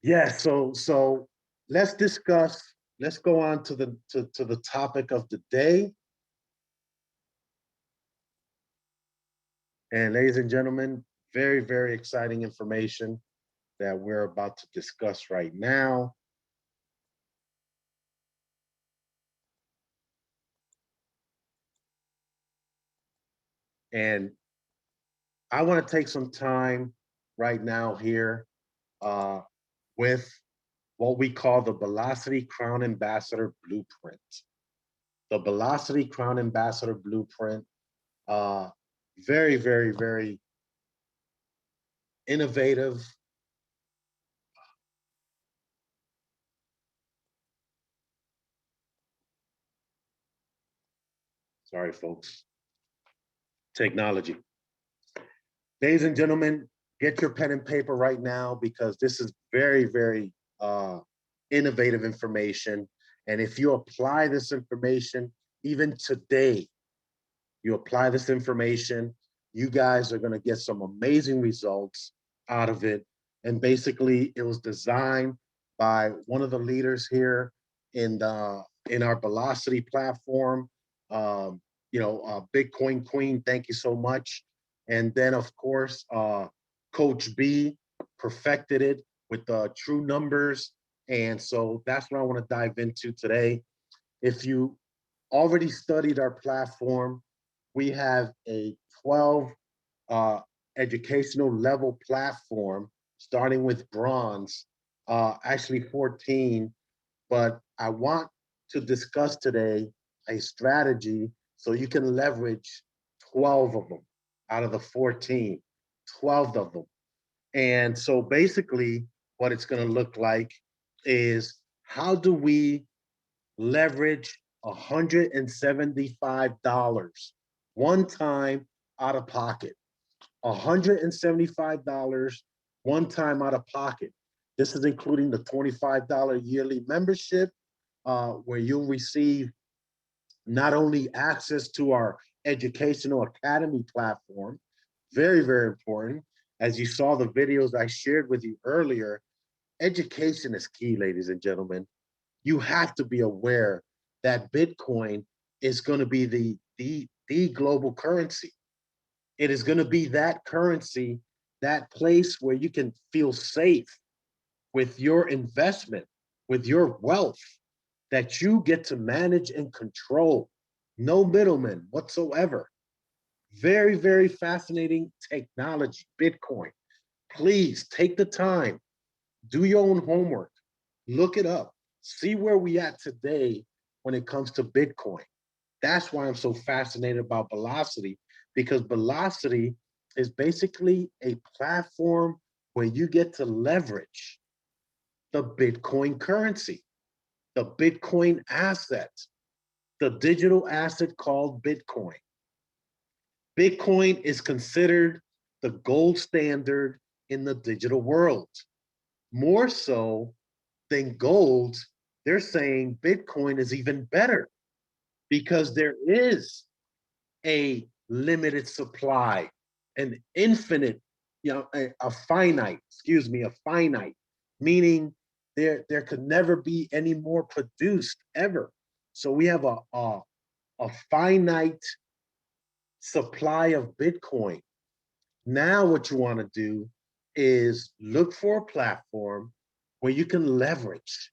Yeah, so let's discuss, let's go on to the topic of the day. And ladies and gentlemen, very, very exciting information that we're about to discuss right now. And I want to take some time right now here uh, with what we call the Velocity Crown Ambassador Blueprint. The Velocity Crown Ambassador Blueprint, uh, very, very, very innovative. Sorry, folks. Technology. Ladies and gentlemen, get your pen and paper right now because this is very, very innovative information. And if you apply this information, even today, you apply this information, you guys are going to get some amazing results out of it. And basically, it was designed by one of the leaders here in our Velocity platform. Bitcoin Queen, thank you so much. And then, of course, Coach B perfected it with the true numbers. And so that's what I want to dive into today. If you already studied our platform, we have a 12 uh, educational level platform, starting with bronze, actually 14. But I want to discuss today a strategy so you can leverage 12 of them out of the 14, 12 of them. And so basically, what it's going to look like is how do we leverage $175 one time out of pocket. $175 one time out of pocket. This is including the $25 yearly membership, where you'll receive not only access to our educational academy platform, very, very important. As you saw the videos I shared with you earlier, education is key, ladies and gentlemen. You have to be aware that Bitcoin is going to be the global currency. It is going to be that currency, that place where you can feel safe with your investment, with your wealth that you get to manage and control. No middlemen whatsoever. Very, very fascinating technology, Bitcoin. Please take the time, do your own homework, look it up, see where we at today when it comes to Bitcoin. That's why I'm so fascinated about Velocity, because Velocity is basically a platform where you get to leverage the Bitcoin currency, the Bitcoin asset, the digital asset called Bitcoin. Bitcoin is considered the gold standard in the digital world. More so than gold, they're saying Bitcoin is even better because there is a limited supply, an infinite, a finite, excuse me, a finite, meaning there could never be any more produced ever. So we have a finite supply of Bitcoin. Now, what you want to do is look for a platform where you can leverage.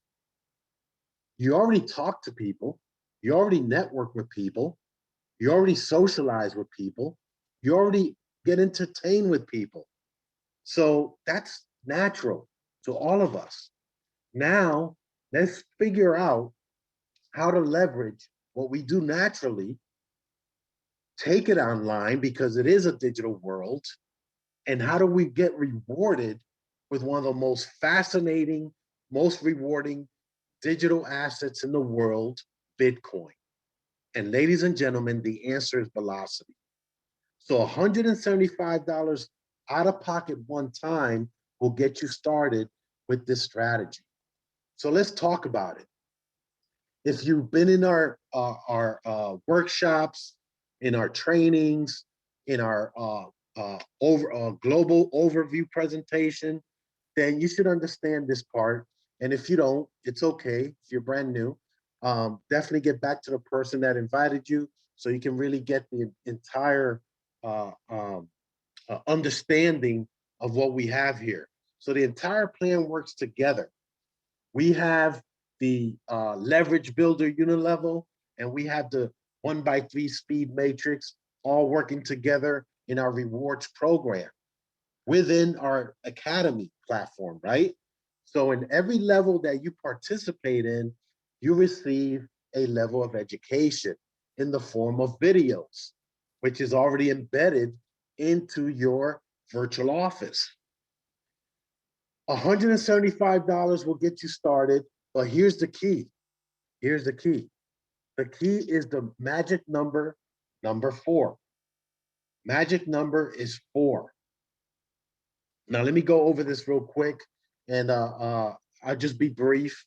You already talk to people, you already network with people, you already socialize with people, you already get entertained with people. So that's natural to all of us. Now, let's figure out how to leverage what we do naturally, take it online because it is a digital world, and how do we get rewarded with one of the most fascinating, most rewarding digital assets in the world, Bitcoin? And ladies and gentlemen, the answer is velocity. So $175 out of pocket one time will get you started with this strategy. So let's talk about it. If you've been in our workshops, in our trainings, in our global overview presentation, then you should understand this part. And if you don't, it's okay. If you're brand new, definitely get back to the person that invited you so you can really get the entire understanding of what we have here. So the entire plan works together. We have the leverage builder unit level, and we have the 1x3 speed matrix all working together in our rewards program within our academy platform, right? So in every level that you participate in, you receive a level of education in the form of videos, which is already embedded into your virtual office. $175 will get you started, but here's the key. Here's the key. The key is the magic number, number 4. Magic number is 4. Now, let me go over this real quick, and I'll just be brief.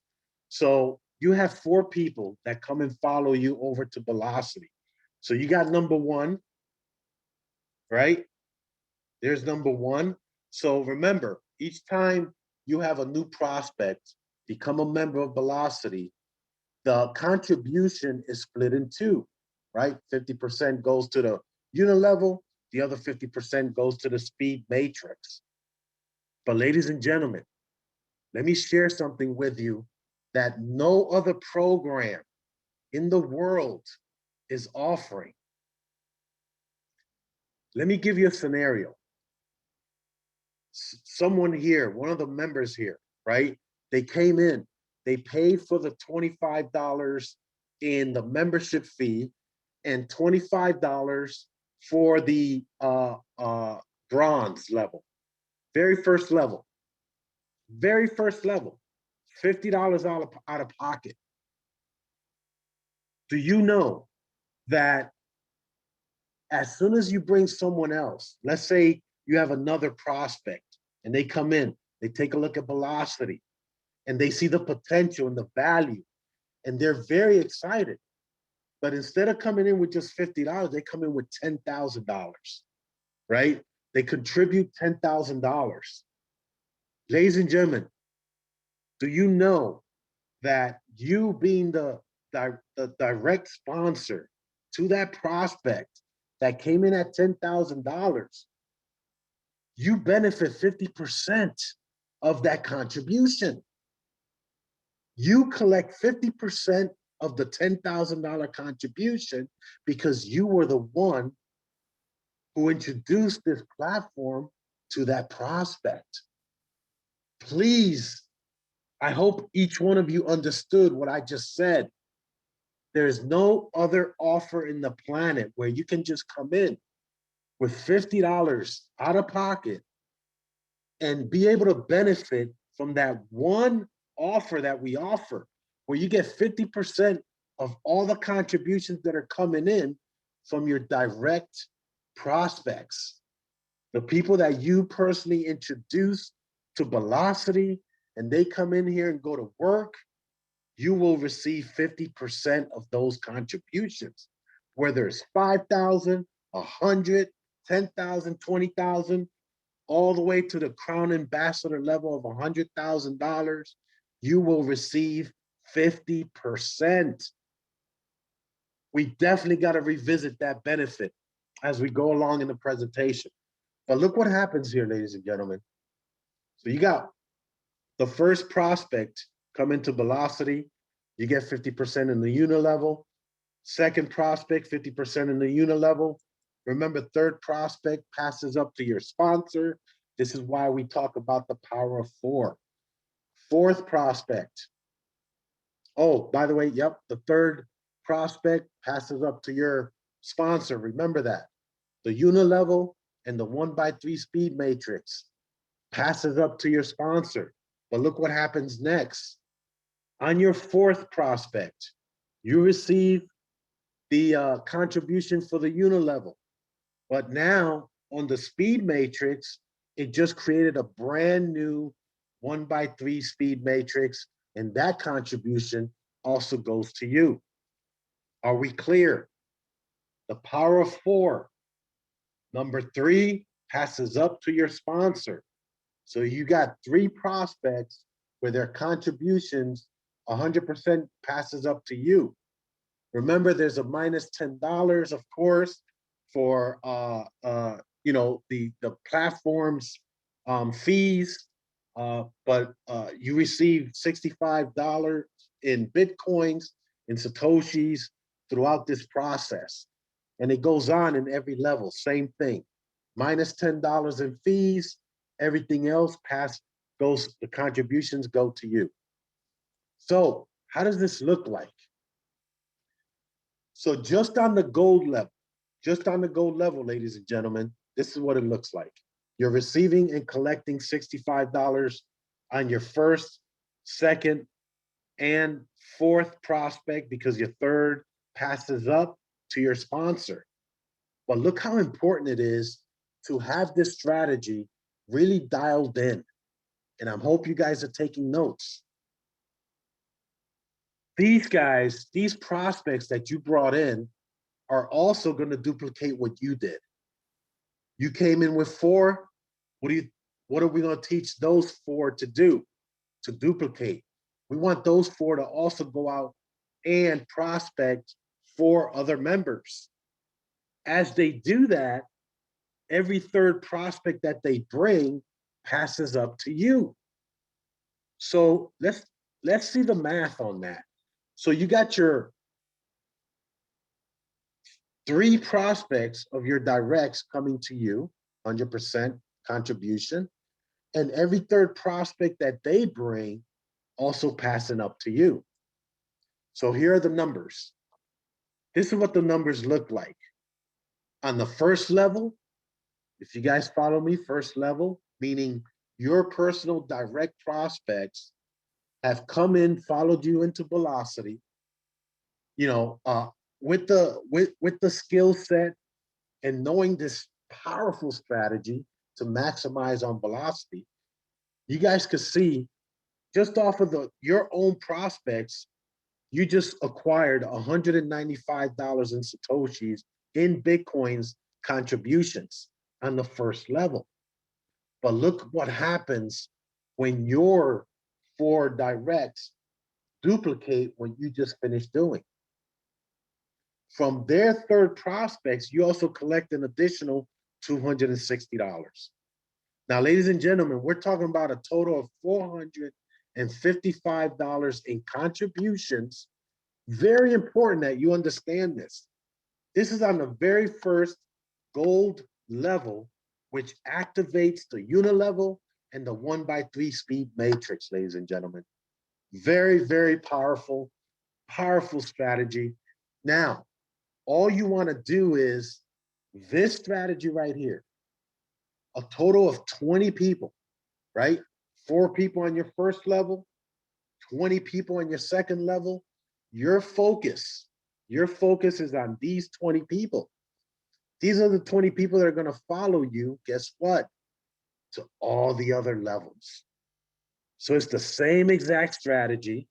So you have 4 people that come and follow you over to Bitlocity. So you got number 1, right? There's number 1. So remember, each time you have a new prospect become a member of Bitlocity, the contribution is split in 2, right? 50% goes to the unit level, the other 50% goes to the speed matrix. But ladies and gentlemen, let me share something with you that no other program in the world is offering. Let me give you a scenario. Someone here, one of the members here, right? They came in, they paid for the $25 in the membership fee and $25 for the bronze level, very first level, $50 out of pocket. Do you know that as soon as you bring someone else, let's say you have another prospect and they come in, they take a look at Bitlocity and they see the potential and the value and they're very excited. But instead of coming in with just $50, they come in with $10,000, right? They contribute $10,000. Ladies and gentlemen, do you know that you being the direct sponsor to that prospect that came in at $10,000, you benefit 50% of that contribution. You collect 50% of the $10,000 contribution because you were the one who introduced this platform to that prospect. Please, I hope each one of you understood what I just said. There's no other offer in the planet where you can just come in with $50 out of pocket and be able to benefit from that one offer that we offer, where you get 50% of all the contributions that are coming in from your direct prospects, the people that you personally introduce to Bitlocity, and they come in here and go to work, you will receive 50% of those contributions, whether it's 5,000, 100, 10,000, 20,000, all the way to the crown ambassador level of $100,000, you will receive 50%. We definitely got to revisit that benefit as we go along in the presentation. But look what happens here, ladies and gentlemen. So you got the first prospect come into Bitlocity, you get 50% in the unit level. Second prospect, 50% in the unit level. Remember, third prospect passes up to your sponsor. This is why we talk about the power of 4. Fourth prospect. Oh, by the way, yep, the third prospect passes up to your sponsor. Remember that. The unit level and the 1x3 speed matrix passes up to your sponsor. But look what happens next. On your fourth prospect, you receive the contribution for the unit level. But now on the speed matrix, it just created a brand new 1x3 speed matrix, and that contribution also goes to you. Are we clear? The power of 4. Number 3 passes up to your sponsor. So you got 3 prospects where their contributions 100% passes up to you. Remember, there's a minus $10, of course, for the platform's fees, but you receive $65 in bitcoins, in satoshis throughout this process, and it goes on in every level. Same thing, minus $10 in fees. Everything else goes. The contributions go to you. So, how does this look like? So just on the gold level, ladies and gentlemen, this is what it looks like. You're receiving and collecting $65 on your first, second, and fourth prospect because your third passes up to your sponsor. But look how important it is to have this strategy really dialed in. And I hope you guys are taking notes. These guys, these prospects that you brought in, are also going to duplicate what you did. You came in with 4. What are we going to teach those 4 to do? To duplicate. We want those 4 to also go out and prospect for other members. As they do that, every third prospect that they bring passes up to you. So let's see the math on that. So you got your 3 prospects of your directs coming to you, 100% contribution, and every third prospect that they bring also passing up to you. So here are the numbers. This is what the numbers look like. On the first level, if you guys follow me, first level, meaning your personal direct prospects have come in, followed you into Bitlocity, with the skill set and knowing this powerful strategy to maximize on velocity. You guys could see just off of your own prospects, you just acquired $195 in satoshis in bitcoins contributions on the first level. But look what happens when your 4 directs duplicate what you just finished doing. From their third prospects, you also collect an additional $260. Now, ladies and gentlemen, we're talking about a total of $455 in contributions. Very important that you understand this. This is on the very first gold level, which activates the unilevel and the 1x3 speed matrix, ladies and gentlemen. Very, very powerful, powerful strategy. Now, all you want to do is this strategy right here, a total of 20 people, right? 4 people on your first level, 20 people on your second level. Your focus is on these 20 people. These are the 20 people that are going to follow you, guess what? To all the other levels. So it's the same exact strategy,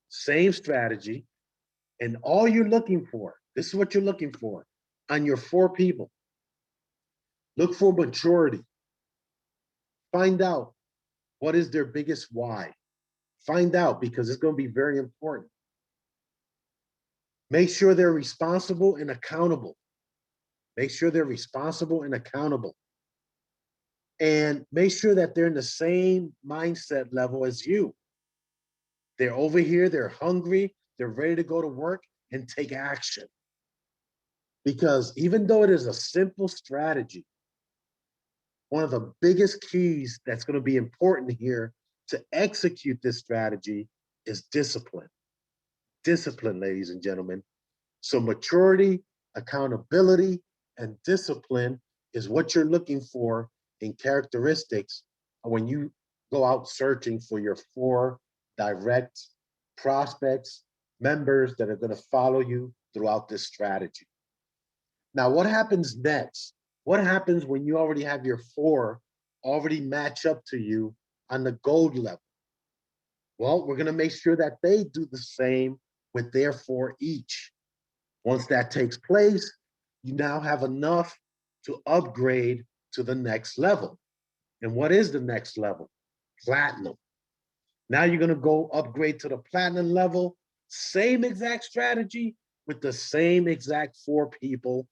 same strategy. And all you're looking for, this is what you're looking for on your 4 people. Look for maturity. Find out what is their biggest why. Find out because it's going to be very important. Make sure they're responsible and accountable. Make sure they're responsible and accountable. And make sure that they're in the same mindset level as you. They're over here, they're hungry, they're ready to go to work and take action. Because even though it is a simple strategy, one of the biggest keys that's going to be important here to execute this strategy is discipline. Discipline, ladies and gentlemen. So maturity, accountability, and discipline is what you're looking for in characteristics when you go out searching for your 4 direct prospects, members that are going to follow you throughout this strategy. Now, what happens next? What happens when you already have your 4 already match up to you on the gold level? Well, we're going to make sure that they do the same with their 4 each. Once that takes place, you now have enough to upgrade to the next level. And what is the next level? Platinum. Now you're going to go upgrade to the platinum level, same exact strategy with the same exact 4 people.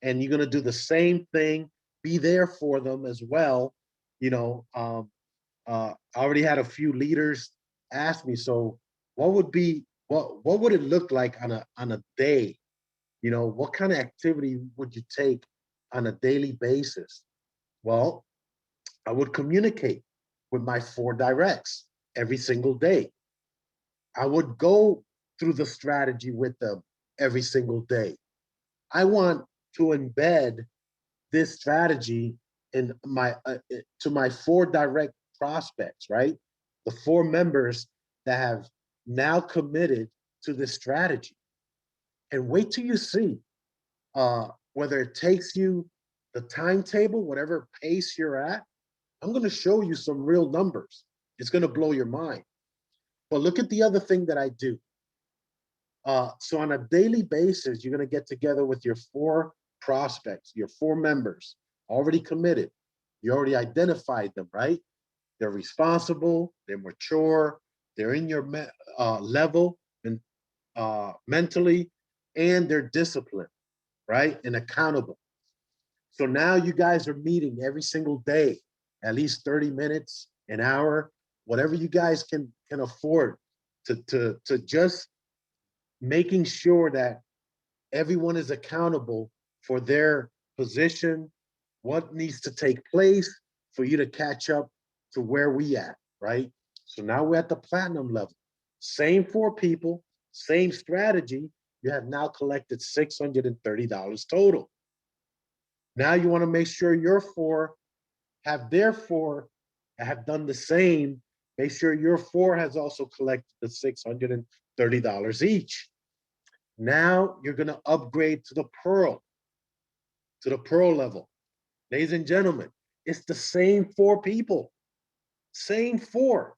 And you're going to do the same thing, be there for them as well. You know, I already had a few leaders ask me, so what would it look like on a day? You know, what kind of activity would you take on a daily basis? Well, I would communicate with my 4 directs every single day. I would go through the strategy with them every single day. I want to embed this strategy in my to my 4 direct prospects, right? The 4 members that have now committed to this strategy. And wait till you see whether it takes you the timetable, whatever pace you're at. I'm going to show you some real numbers. It's going to blow your mind. But look at the other thing that I do. So on a daily basis, you're going to get together with your 4 prospects, your 4 members, already committed. You already identified them, right? They're responsible, they're mature, they're in your level and mentally, and they're disciplined, right? And accountable. So now you guys are meeting every single day, at least 30 minutes, an hour, whatever you guys can afford to just making sure that everyone is accountable for their position, what needs to take place for you to catch up to where we at, right? So now we're at the platinum level. Same 4 people, same strategy. You have now collected $630 total. Now you want to make sure your 4 have their 4 have done the same. Make sure your 4 has also collected the $630 each. Now you're going to upgrade to the pearl level. Ladies and gentlemen, it's the same 4 people, same 4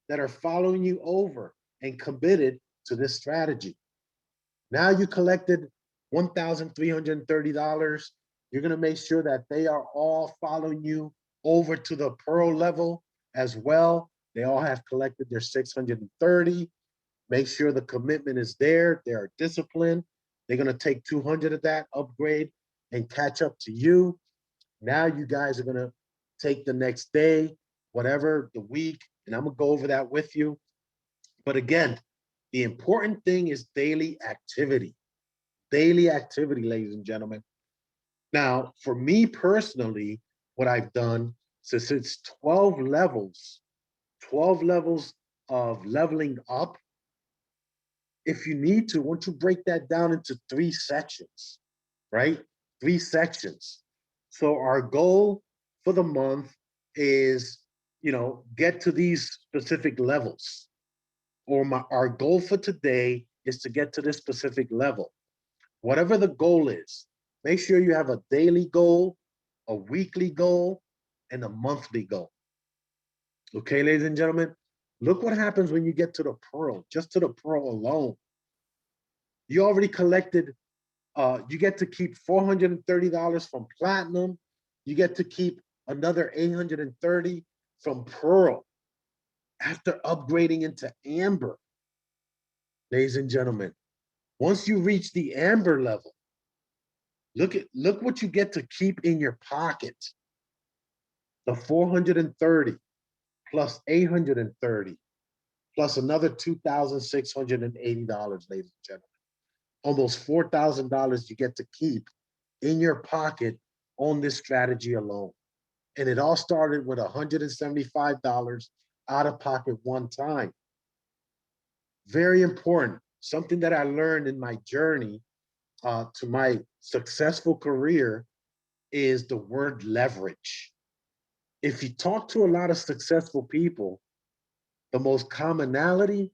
that are following you over and committed to this strategy. Now you collected $1,330. You're going to make sure that they are all following you over to the pearl level as well. They all have collected their 630. Make sure the commitment is there. They are disciplined. They're going to take 200 of that upgrade and catch up to you. Now you guys are going to take the next day, whatever, the week, and I'm going to go over that with you. But again, the important thing is daily activity, ladies and gentlemen. Now, for me personally, what I've done, since it's 12 levels of leveling up, if you need to, once you break that down into 3 sections, right? 3 sections. So our goal for the month is, get to these specific levels. Or our goal for today is to get to this specific level. Whatever the goal is, make sure you have a daily goal, a weekly goal, and a monthly goal. Okay, ladies and gentlemen, look what happens when you get to the pearl, just to the pearl alone. You already collected, you get to keep $430 from platinum. You get to keep another 830 from pearl after upgrading into amber. Ladies and gentlemen, once you reach the amber level, look what you get to keep in your pocket. The 430 plus 830 plus another $2,680, ladies and gentlemen. Almost $4,000 you get to keep in your pocket on this strategy alone. And it all started with $175 out of pocket one time. Very important. Something that I learned in my journey to my successful career is the word leverage. If you talk to a lot of successful people, the most commonality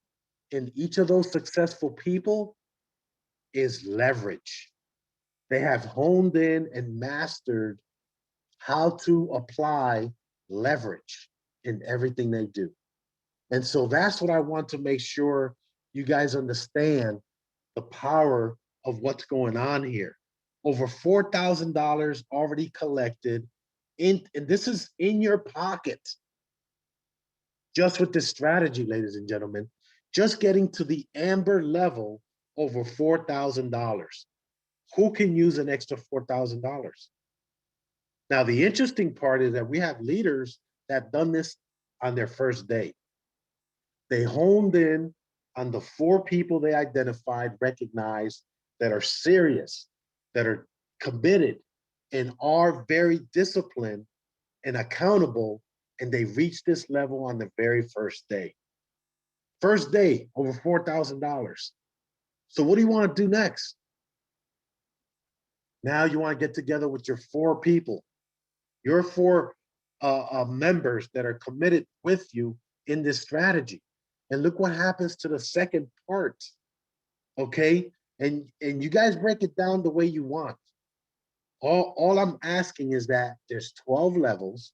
in each of those successful people is leverage. They have honed in and mastered how to apply leverage in everything they do. And so that's what I want to make sure you guys understand the power of what's going on here. Over $4,000 already collected. and this is in your pocket, just with this strategy, ladies and gentlemen, just getting to the amber level over $4,000. Who can use an extra $4,000? Now, the interesting part is that we have leaders that have done this on their first day. They honed in on the 4 people they identified, recognized, that are serious, that are committed, and are very disciplined and accountable. And they reached this level on the very first day. First day, over $4,000. So, what do you want to do next? Now, you want to get together with your 4 people, your 4 members that are committed with you in this strategy. And look what happens to the second part. Okay. And you guys break it down the way you want. All I'm asking is that there's 12 levels,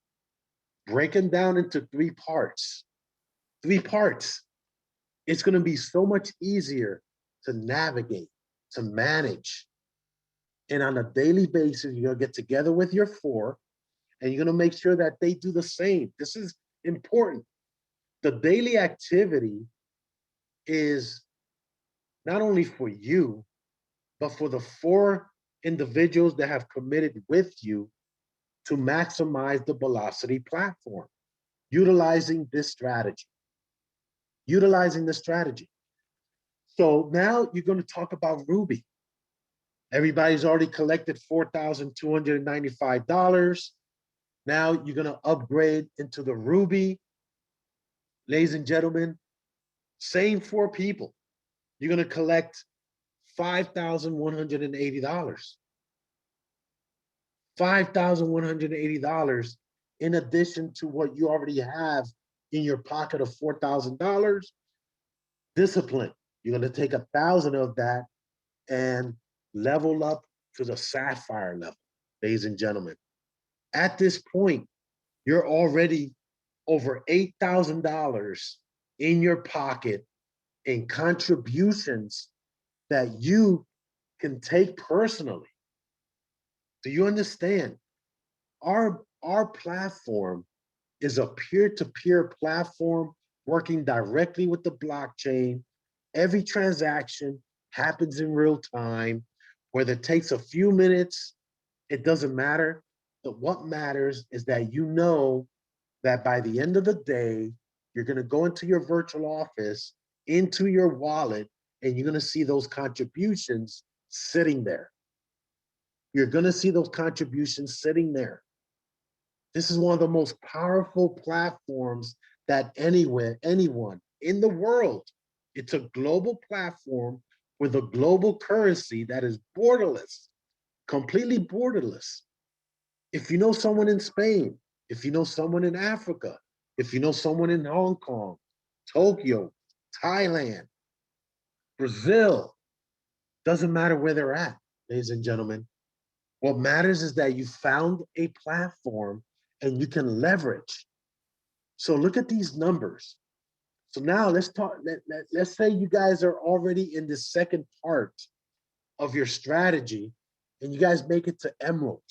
breaking down into 3 parts. 3 parts. It's going to be so much easier to navigate, to manage. And on a daily basis, you're going to get together with your 4 and you're going to make sure that they do the same. This is important. The daily activity is not only for you, but for the 4 individuals that have committed with you to maximize the Bitlocity platform, utilizing this strategy. Utilizing the strategy. So now you're going to talk about Ruby. Everybody's already collected $4,295. Now you're going to upgrade into the Ruby. Ladies and gentlemen, same 4 people. You're going to collect $5,180. $5,180 in addition to what you already have in your pocket of $4,000. Discipline. You're going to take 1,000 of that and level up to the sapphire level, ladies and gentlemen. At this point, you're already over $8,000 in your pocket in contributions that you can take personally. Do you understand? Our platform is a peer-to-peer platform working directly with the blockchain. Every transaction happens in real time, whether it takes a few minutes, it doesn't matter. But what matters is that you know that by the end of the day, you're going to go into your virtual office, into your wallet, and you're going to see those contributions sitting there. You're going to see those contributions sitting there. This is one of the most powerful platforms that anyone in the world. It's a global platform with a global currency that is borderless, completely borderless. If you know someone in Spain, if you know someone in Africa, if you know someone in Hong Kong, Tokyo, Thailand, Brazil, doesn't matter where they're at, ladies and gentlemen. What matters is that you found a platform and you can leverage. So look at these numbers. So now let's talk. Let's say you guys are already in the second part of your strategy and you guys make it to Emerald.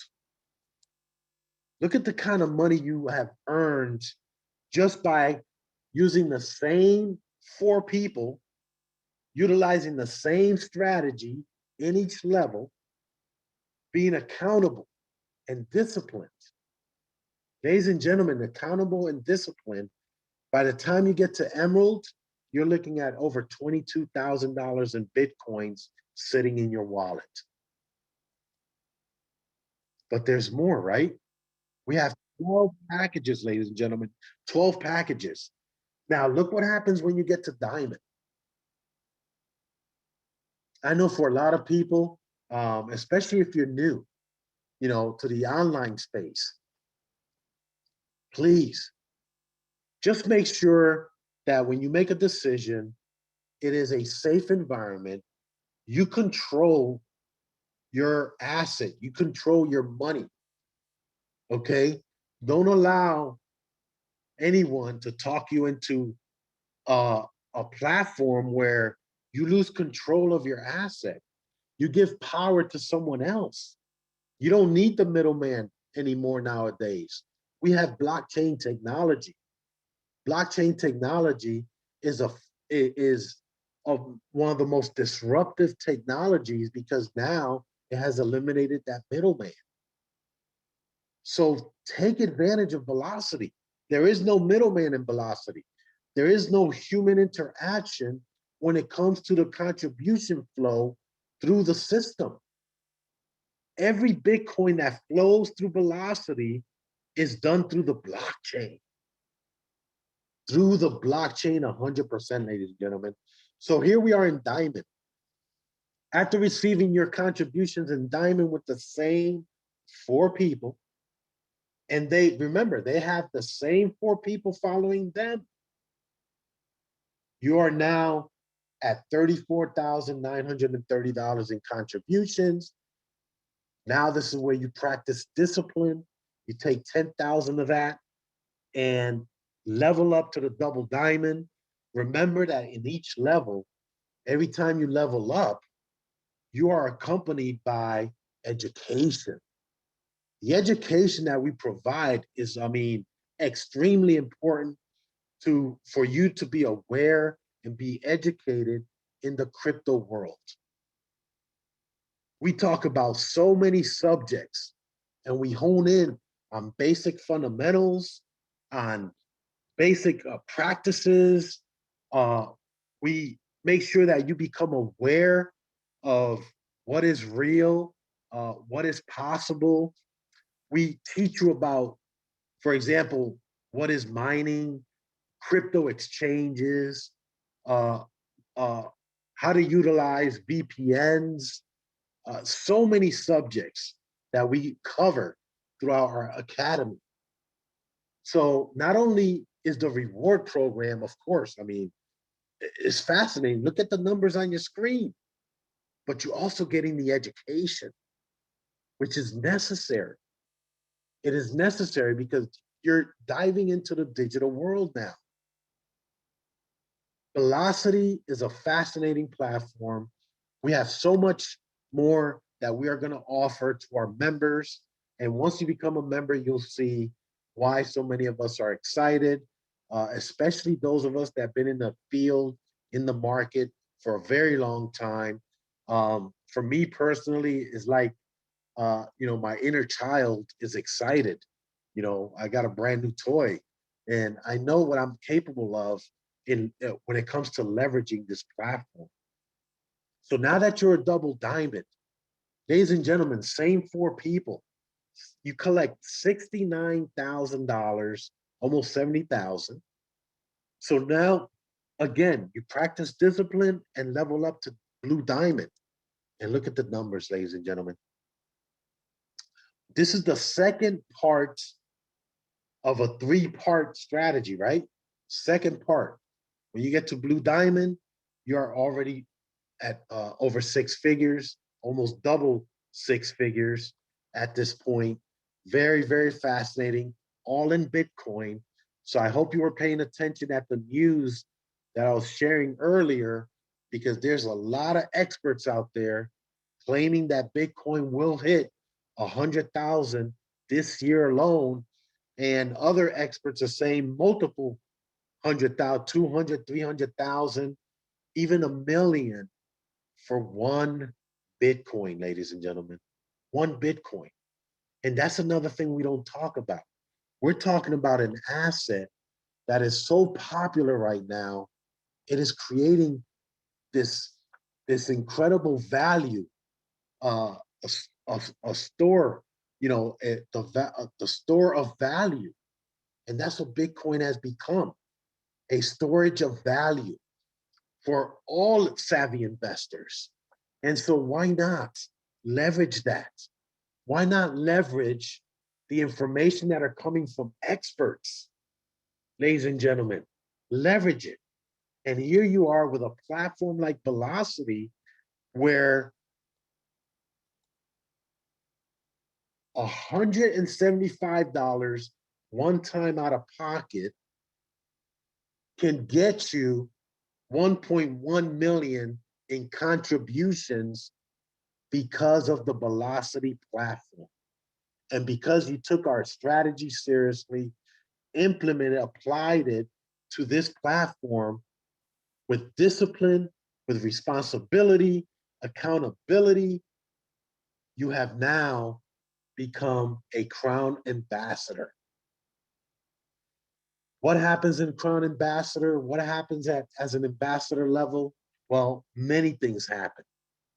Look at the kind of money you have earned just by using the same 4 people, utilizing the same strategy in each level, being accountable and disciplined. Ladies and gentlemen, accountable and disciplined. By the time you get to Emerald, you're looking at over $22,000 in Bitcoins sitting in your wallet. But there's more, right? We have 12 packages, ladies and gentlemen, 12 packages. Now, look what happens when you get to Diamond. I know for a lot of people, especially if you're new, to the online space, please just make sure that when you make a decision, it is a safe environment. You control your asset, you control your money. Okay? Don't allow anyone to talk you into a platform where you lose control of your asset. You give power to someone else. You don't need the middleman anymore nowadays. We have blockchain technology. Blockchain technology is a is of one of the most disruptive technologies because now it has eliminated that middleman. So take advantage of velocity. There is no middleman in velocity. There is no human interaction when it comes to the contribution flow through the system. Every Bitcoin that flows through velocity is done through the blockchain. Through the blockchain, 100%, ladies and gentlemen. So here we are in Diamond. After receiving your contributions in Diamond with the same four people, and they remember they have the same four people following them, you are now at $34,930 in contributions. Now this is where you practice discipline. You take 10,000 of that and level up to the double diamond. Remember that in each level, every time you level up, you are accompanied by education. The education that we provide is, I mean, extremely important to for you to be aware and be educated in the crypto world. We talk about so many subjects and we hone in on basic fundamentals, on basic practices. Uh, we make sure that you become aware of what is real, what is possible. We teach you about, for example, what is mining, crypto exchanges, uh, uh, how to utilize VPNs, so many subjects that we cover throughout our academy. So not only is the reward program, of course, I mean, it's fascinating. Look at the numbers on your screen, but you're also getting the education, which is necessary. It is necessary because you're diving into the digital world now. Velocity is a fascinating platform. We have so much more that we are going to offer to our members. And once you become a member, you'll see why so many of us are excited, especially those of us that have been in the field, in the market for a very long time. For me personally, it's like, my inner child is excited. I got a brand new toy and I know what I'm capable of when it comes to leveraging this platform. So now that you're a double diamond, ladies and gentlemen, same four people, you collect $69,000, almost 70,000. So now, again, you practice discipline and level up to blue diamond. And look at the numbers, ladies and gentlemen. This is the second part of a three-part strategy, right? Second part. When you get to blue diamond, you're already at over six figures, almost double six figures at this point. Very, very fascinating, all in Bitcoin. So I hope you were paying attention at the news that I was sharing earlier, because there's a lot of experts out there claiming that Bitcoin will hit 100,000 this year alone. And other experts are saying multiple 100,000, 200, 300,000, even a million for one Bitcoin, ladies and gentlemen. One Bitcoin. And that's another thing we don't talk about. We're talking about an asset that is so popular right now. It is creating this, this incredible value, uh, a store, the store of value. And that's what Bitcoin has become, a storage of value for all savvy investors. And so why not leverage that? Why not leverage the information that are coming from experts, ladies and gentlemen? Leverage it. And here you are with a platform like Velocity, where $175 one time out of pocket can get you 1.1 million in contributions because of the Velocity platform. And because you took our strategy seriously, implemented, applied it to this platform with discipline, with responsibility, accountability, you have now become a Crown Ambassador. What happens in Crown Ambassador? What happens as an ambassador level? Well, many things happen.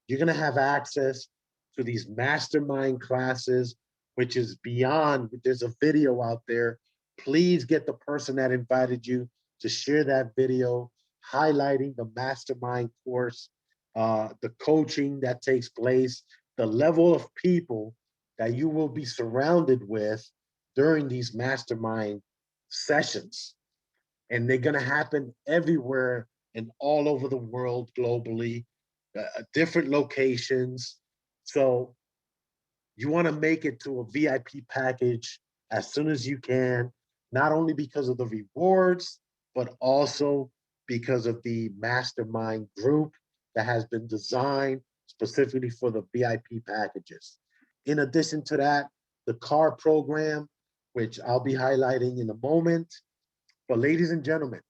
You're going to have access to these mastermind classes, which is beyond, there's a video out there. Please get the person that invited you to share that video highlighting the mastermind course, the coaching that takes place, the level of people that you will be surrounded with during these mastermind sessions. And they're going to happen everywhere and all over the world globally, different locations. So you want to make it to a VIP package as soon as you can, not only because of the rewards, but also because of the mastermind group that has been designed specifically for the VIP packages. In addition to that, the car program, which I'll be highlighting in a moment. But ladies and gentlemen,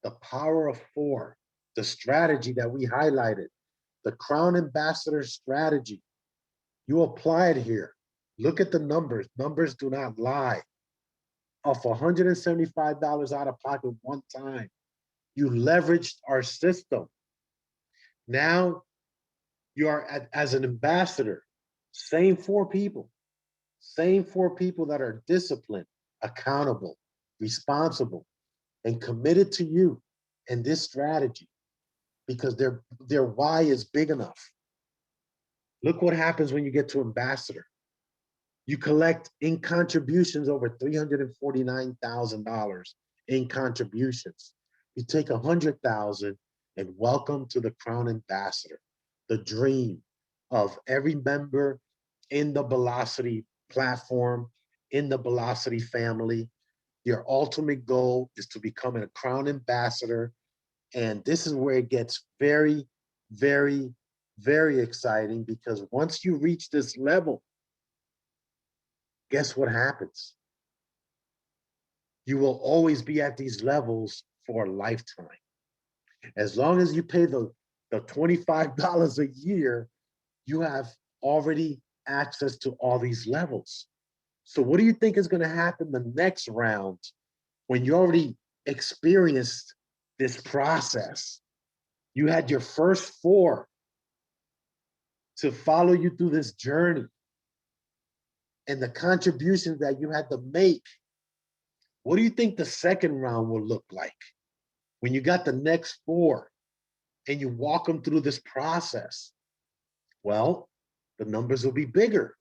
the power of four, the strategy that we highlighted, the Crown Ambassador strategy. You apply it here. Look at the numbers. Numbers do not lie. Off $175 out of pocket one time, you leveraged our system. Now you are as an ambassador, same four people that are disciplined, accountable, responsible, and committed to you and this strategy because their why is big enough. Look what happens when you get to ambassador. You collect in contributions over $349,000 in contributions. You take 100,000 and welcome to the Crown Ambassador, the dream of every member in the Bitlocity platform, in the Bitlocity family. Your ultimate goal is to become a Crown Ambassador. And this is where it gets very, very, very exciting because once you reach this level, guess what happens? You will always be at these levels for a lifetime. As long as you pay the $25 a year, you have already access to all these levels. So what do you think is going to happen the next round when you already experienced this process? You had your first four to follow you through this journey and the contributions that you had to make. What do you think the second round will look like when you got the next four and you walk them through this process? Well, the numbers will be bigger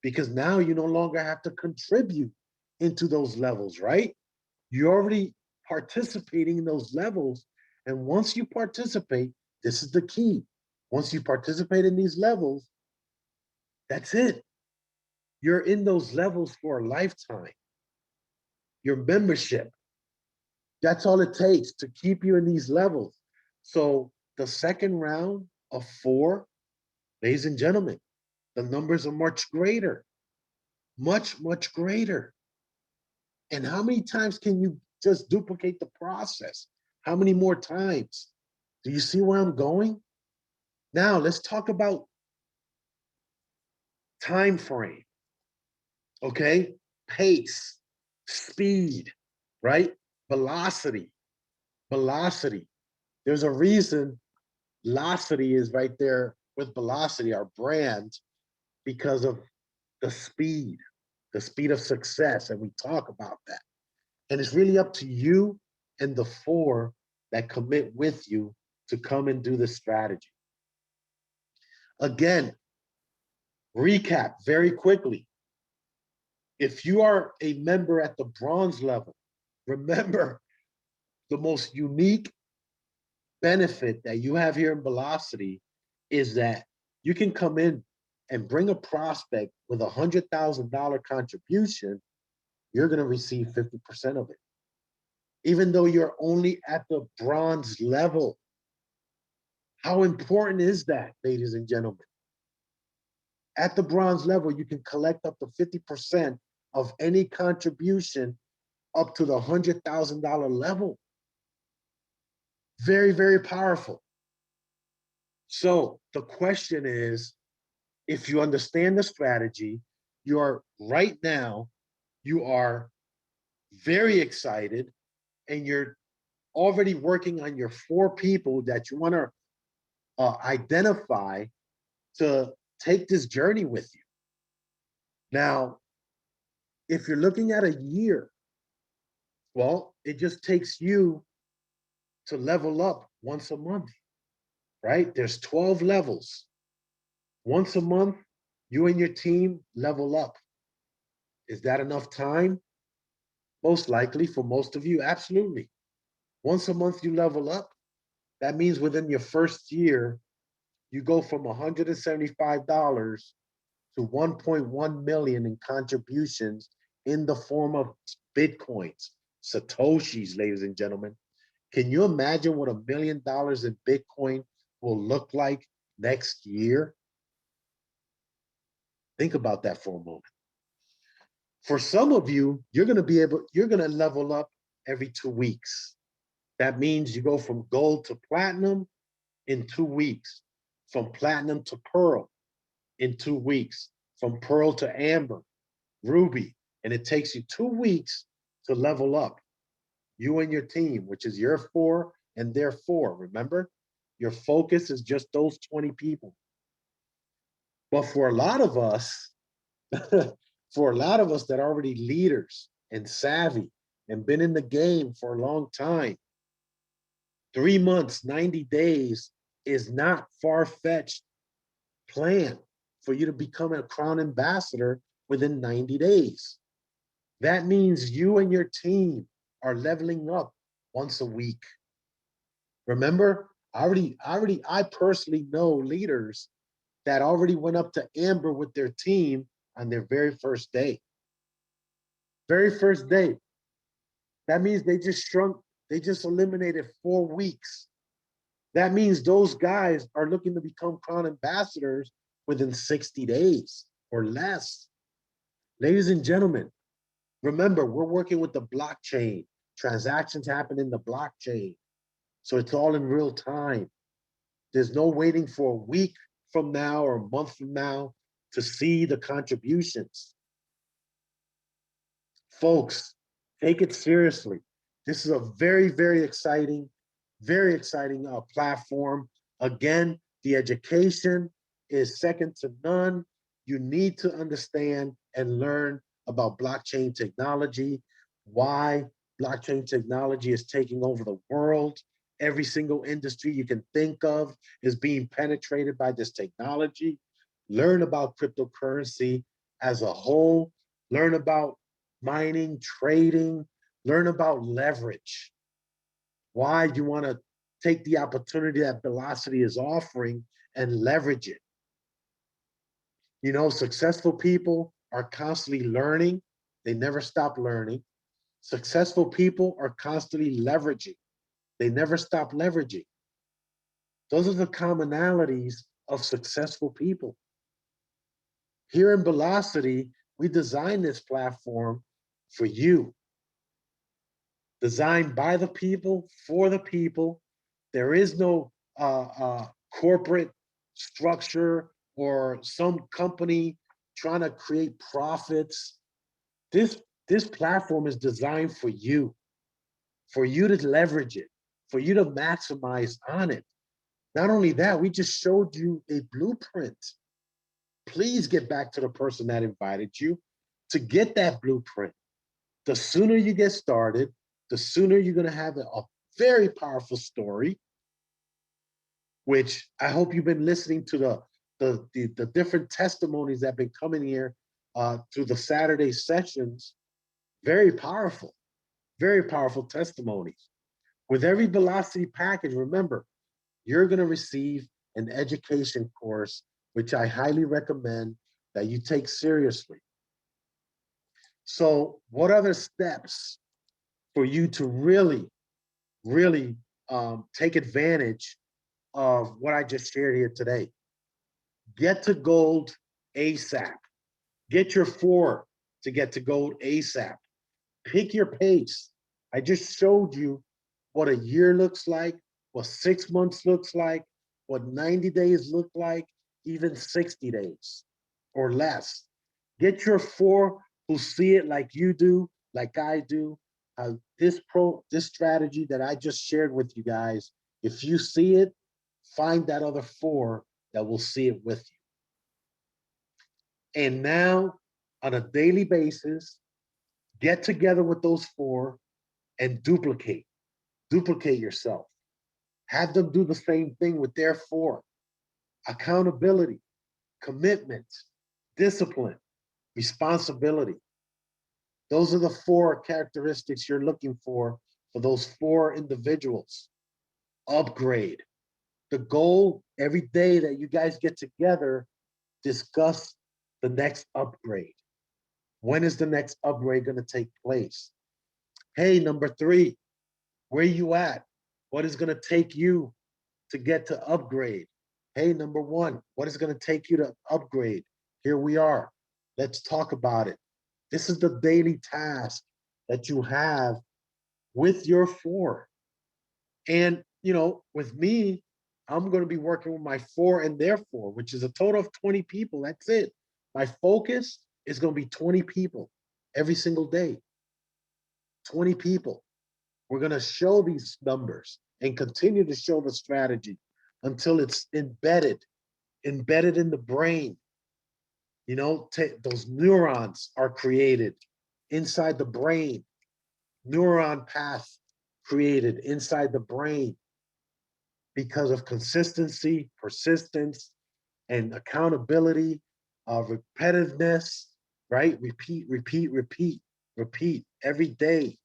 because now you no longer have to contribute into those levels, right? You're already participating in those levels. And once you participate, this is the key. Once you participate in these levels, that's it. You're in those levels for a lifetime. Your membership, that's all it takes to keep you in these levels. So the second round of four, ladies and gentlemen, the numbers are much greater, much, much greater. And how many times can you just duplicate the process? How many more times? Do you see where I'm going? Now let's talk about time frame, okay? Pace, speed, right? Velocity, velocity. There's a reason Velocity is right there with Bitlocity, our brand, because of the speed of success. And we talk about that. And it's really up to you and the four that commit with you to come and do this strategy. Again, recap very quickly. If you are a member at the bronze level, remember the most unique benefit that you have here in Bitlocity is that you can come in and bring a prospect with $100,000 contribution, you're going to receive 50% of it. Even though you're only at the bronze level. How important is that, ladies and gentlemen? At the bronze level, you can collect up to 50% of any contribution up to the $100,000 level. Very, very powerful. So the question is, if you understand the strategy, you are right now, you are very excited and you're already working on your 4 people that you want to identify to take this journey with you. Now, if you're looking at a year, well, it just takes you to level up once a month, right? There's 12 levels. Once a month, you and your team level up. Is that enough time? Most likely for most of you, absolutely. Once a month, you level up. That means within your first year, you go from $175 to 1.1 million in contributions in the form of Bitcoins, Satoshis, ladies and gentlemen. Can you imagine what $1 million in Bitcoin will look like next year? Think about that for a moment. For some of you, you're going to level up every 2 weeks. That means you go from gold to platinum in 2 weeks, from platinum to pearl in 2 weeks, from pearl to amber, ruby, and it takes you 2 weeks to level up. You and your team, which is your 4 and their 4. Remember, your focus is just those 20 people. But for a lot of us, for a lot of us that are already leaders and savvy and been in the game for a long time, 3 months, 90 days is not far-fetched plan for you to become a crown ambassador within 90 days. That means you and your team are leveling up once a week. Remember, I personally know leaders that already went up to amber with their team on their very first day. Very first day. That means they just eliminated 4 weeks. That means those guys are looking to become crown ambassadors within 60 days or less. Ladies and gentlemen, remember, we're working with the blockchain. Transactions happen in the blockchain. So it's all in real time. There's no waiting for a week from now or a month from now to see the contributions. Folks, take it seriously. This is a very, very exciting platform. Again, the education is second to none. You need to understand and learn about blockchain technology, why blockchain technology is taking over the world. Every single industry you can think of is being penetrated by this technology. Learn about cryptocurrency as a whole. Learn about mining, trading. Learn about leverage. Why you want to take the opportunity that Bitlocity is offering and leverage it. You know, successful people are constantly learning. They never stop learning. Successful people are constantly leveraging. They never stop leveraging. Those are the commonalities of successful people. Here in Bitlocity, we designed this platform for you. Designed by the people, for the people. There is no corporate structure or some company trying to create profits. This platform is designed for you to leverage it, for you to maximize on it. Not only that, we just showed you a blueprint. Please get back to the person that invited you to get that blueprint. The sooner you get started, the sooner you're going to have a very powerful story, which I hope you've been listening to the different testimonies that have been coming here through the Saturday sessions. Very powerful testimonies. With every Bitlocity package, remember, you're going to receive an education course, which I highly recommend that you take seriously. So what other steps for you to really, really take advantage of what I just shared here today? Get to gold ASAP. Get your 4 to get to gold ASAP. Pick your pace. I just showed you what a year looks like, what 6 months looks like, what 90 days look like, even 60 days or less. Get your 4 who see it like you do, like I do. This strategy that I just shared with you guys, if you see it, find that other 4 that will see it with you. And now, on a daily basis, get together with those 4 and duplicate yourself. Have them do the same thing with their 4. Accountability, commitment, discipline, responsibility. Those are the 4 characteristics you're looking for those 4 individuals. Upgrade. The goal every day that you guys get together, discuss the next upgrade. When is the next upgrade going to take place? Hey, number 3, where you at? What is going to take you to get to upgrade? Hey, number 1, what is going to take you to upgrade? Here we are. Let's talk about it. This is the daily task that you have with your 4. And, with me, I'm going to be working with my 4 and their 4, which is a total of 20 people. That's it. My focus is going to be 20 people every single day. 20 people. We're going to show these numbers and continue to show the strategy until it's embedded in the brain. Those neurons are created inside the brain, neuron path created inside the brain because of consistency, persistence, and accountability, repetitiveness, right? Repeat, repeat, repeat, repeat every day.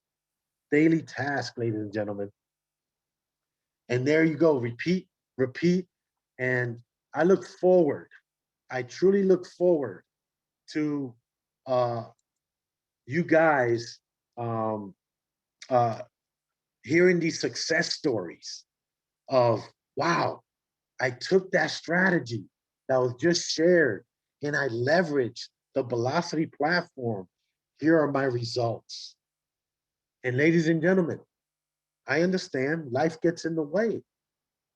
Daily task, ladies and gentlemen. And there you go, repeat, repeat. And I look forward, I truly look forward to uh, you guys um, uh, hearing these success stories of, wow, I took that strategy that was just shared and I leveraged the Bitlocity platform. Here are my results. And ladies and gentlemen, I understand life gets in the way,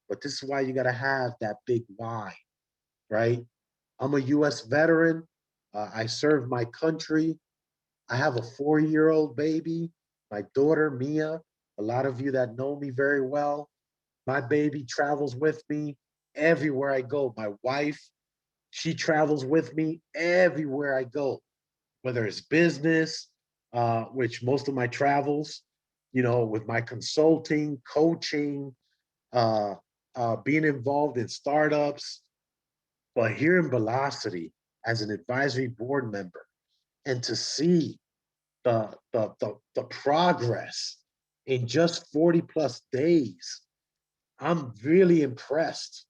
but this is why you got to have that big why, right? I'm a US veteran. I served my country. I have a 4-year-old baby, my daughter, Mia. A lot of you that know me very well, my baby travels with me everywhere I go. My wife, she travels with me everywhere I go, whether it's business, which most of my travels, with my consulting, coaching, uh, being involved in startups, but here in Bitlocity as an advisory board member, and to see the progress in just 40 plus days, I'm really impressed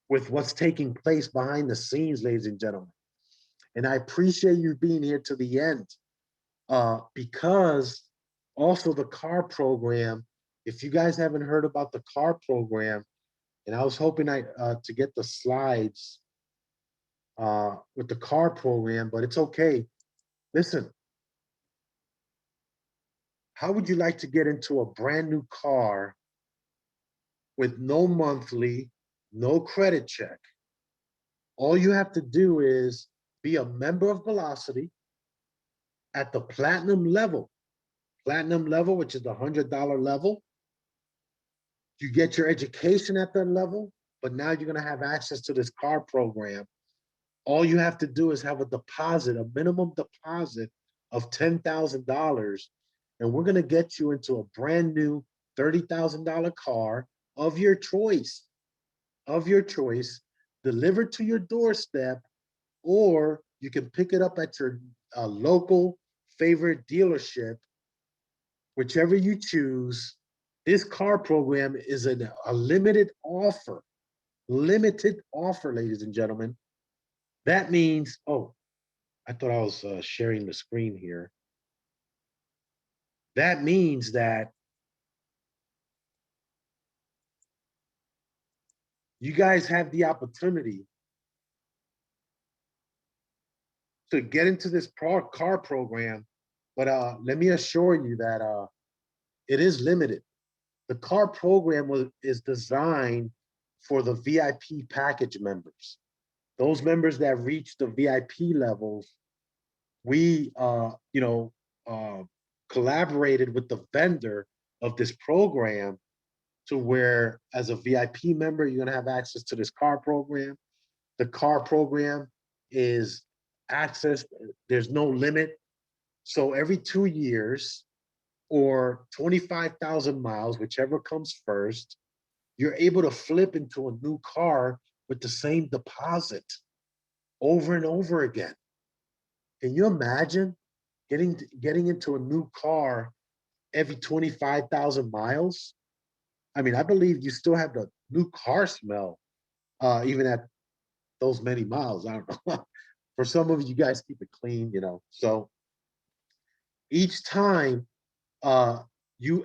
with what's taking place behind the scenes, ladies and gentlemen. And I appreciate you being here to the end because also the car program, if you guys haven't heard about the car program, and I was hoping to get the slides with the car program, but it's okay. Listen, how would you like to get into a brand new car with no monthly, no credit check? All you have to do is be a member of Bitlocity at the platinum level, which is the $100 level. You get your education at that level, but now you're going to have access to this car program. All you have to do is have a minimum deposit of $10,000, and we're going to get you into a brand new $30,000 car of your choice, delivered to your doorstep, or you can pick it up at your local favorite dealership, whichever you choose. This car program is a limited offer, ladies and gentlemen. That means, oh, I thought I was sharing the screen here. That means that you guys have the opportunity to get into this car program, but let me assure you that it is limited. The car program is designed for the VIP package members. Those members that reach the VIP levels, we uh, collaborated with the vendor of this program to where, as a VIP member, you're gonna have access to this car program. The car program is access. There's no limit. So every 2 years or 25,000 miles, whichever comes first, you're able to flip into a new car with the same deposit over and over again. Can you imagine getting into a new car every 25,000 miles? I mean, I believe you still have the new car smell, even at those many miles. I don't know. For some of you guys, keep it clean, you know. So each time uh, you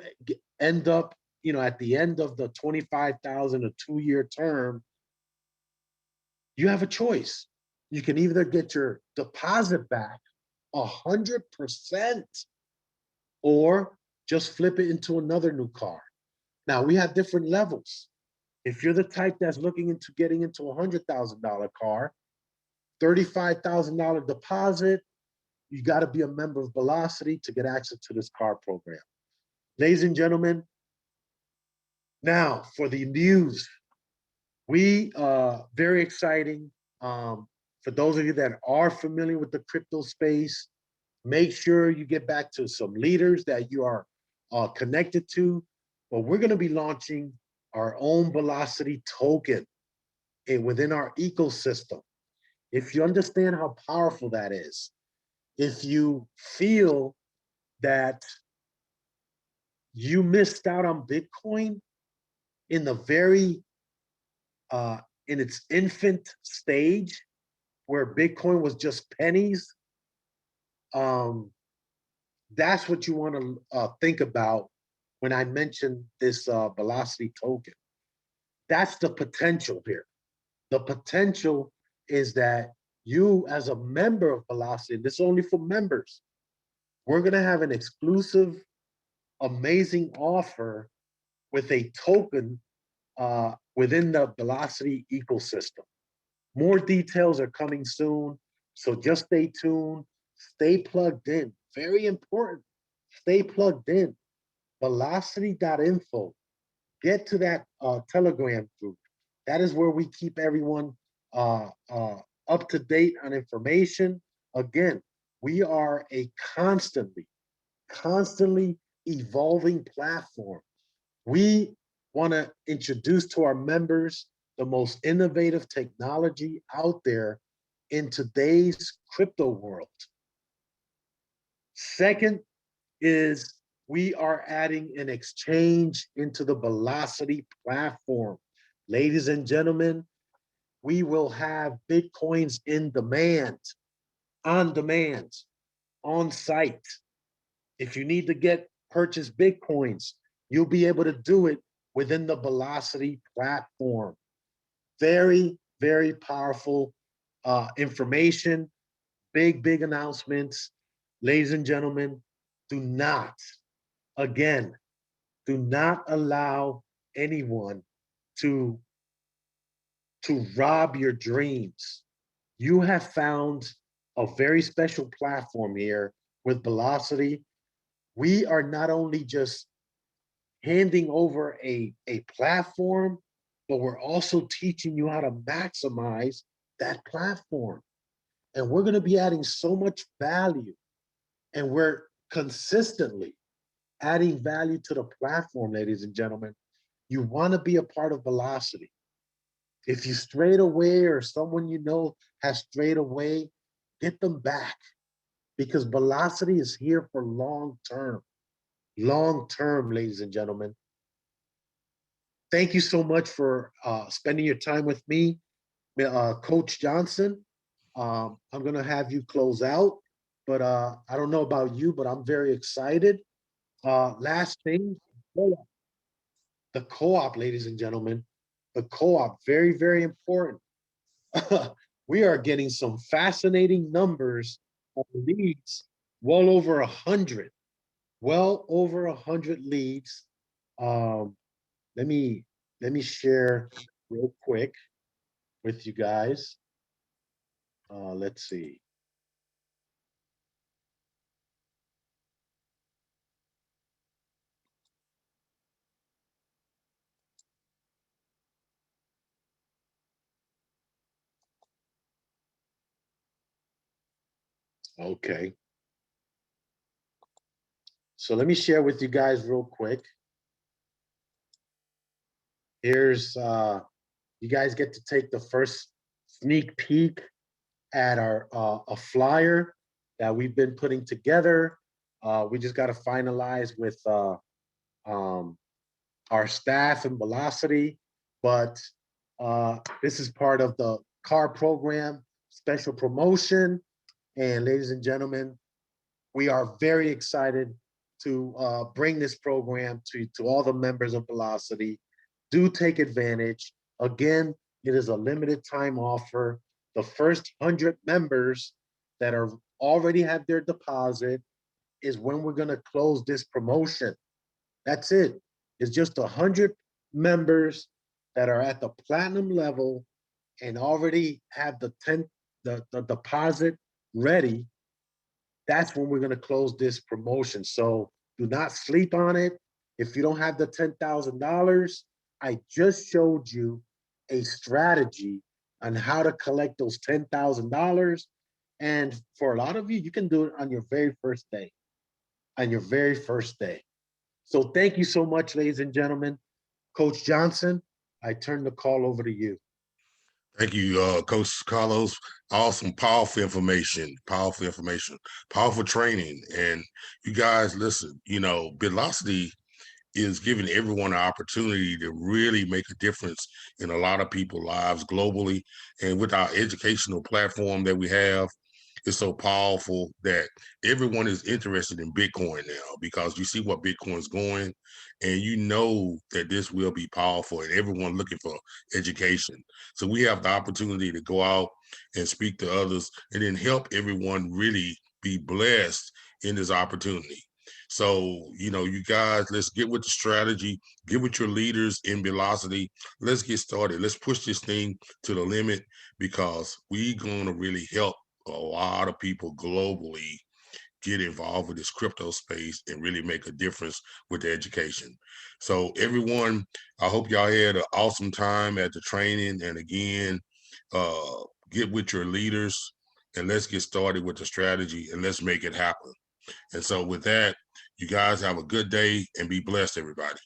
end up, at the end of the 25,000 a 2 year term, you have a choice. You can either get your deposit back 100% or just flip it into another new car. Now we have different levels. If you're the type that's looking into getting into $100,000 car, $35,000 deposit, you got to be a member of Bitlocity to get access to this car program. Ladies and gentlemen, now for the news, we very exciting. For those of you that are familiar with the crypto space, make sure you get back to some leaders that you are connected to. But we're going to be launching our own Bitlocity token within our ecosystem. If you understand how powerful that is, if you feel that you missed out on Bitcoin in the very in its infant stage, where Bitcoin was just pennies, um, that's what you want to think about when I mentioned this Bitlocity token. That's the potential here. The potential is that you, as a member of Bitlocity, this is only for members, we're going to have an exclusive, amazing offer with a token within the Bitlocity ecosystem. More details are coming soon, so just stay tuned, stay plugged in. Very important. Stay plugged in. Bitlocity.info. Get to that Telegram group. That is where we keep everyone up to date on information. Again, we are a constantly evolving platform. We want to introduce to our members the most innovative technology out there in today's crypto world. Second is we are adding an exchange into the Bitlocity platform. Ladies and gentlemen, we will have Bitcoins in demand, on demand, on site. If you need to purchase Bitcoins, you'll be able to do it within the Bitlocity platform. Very, very powerful information, big announcements. Ladies and gentlemen, do not, again, do not allow anyone to, to rob your dreams. You have found a very special platform here with Bitlocity. We are not only just handing over a platform, but we're also teaching you how to maximize that platform. And we're going to be adding so much value, and we're consistently adding value to the platform, ladies and gentlemen. You want to be a part of Bitlocity. If you strayed away or someone you know has strayed away, get them back, because Bitlocity is here for long term, ladies and gentlemen. Thank you so much for spending your time with me, Coach Johnson. I'm going to have you close out, but I don't know about you, but I'm very excited. Last thing, the co-op, ladies and gentlemen, the co-op, very, very important. We are getting some fascinating numbers on leads, well over 100, well over 100 leads. Um, let me let me share real quick with you guys. Let's see. Okay, so let me share with you guys real quick. Here's you guys get to take the first sneak peek at our a flyer that we've been putting together. We just got to finalize with um, our staff and Velocity, but this is part of the car program special promotion. And ladies and gentlemen, we are very excited to bring this program to all the members of Velocity. Do take advantage. Again, it is a limited time offer. The first 100 members that are already have their deposit is when we're going to close this promotion. That's it. It's just 100 members that are at the platinum level and already have the deposit ready. That's when we're going to close this promotion. So do not sleep on it. If you don't have the $10,000, I just showed you a strategy on how to collect those $10,000. And for a lot of you, you can do it on your very first day. On your very first day. So thank you so much, ladies and gentlemen. Coach Johnson, I turn the call over to you. Thank you, Coach Carlos. Awesome, powerful information, powerful training. And you guys, listen, Bitlocity is giving everyone an opportunity to really make a difference in a lot of people's lives globally. And with our educational platform that we have, it's so powerful that everyone is interested in Bitcoin now because you see what Bitcoin's going, and you know that this will be powerful, and everyone looking for education. So we have the opportunity to go out and speak to others, and then help everyone really be blessed in this opportunity. So, you guys, let's get with the strategy, get with your leaders in Velocity. Let's get started. Let's push this thing to the limit because we're going to really help a lot of people globally get involved with this crypto space and really make a difference with the education. So everyone, I hope y'all had an awesome time at the training. And again, get with your leaders and let's get started with the strategy and let's make it happen. And so with that, you guys have a good day and be blessed, everybody.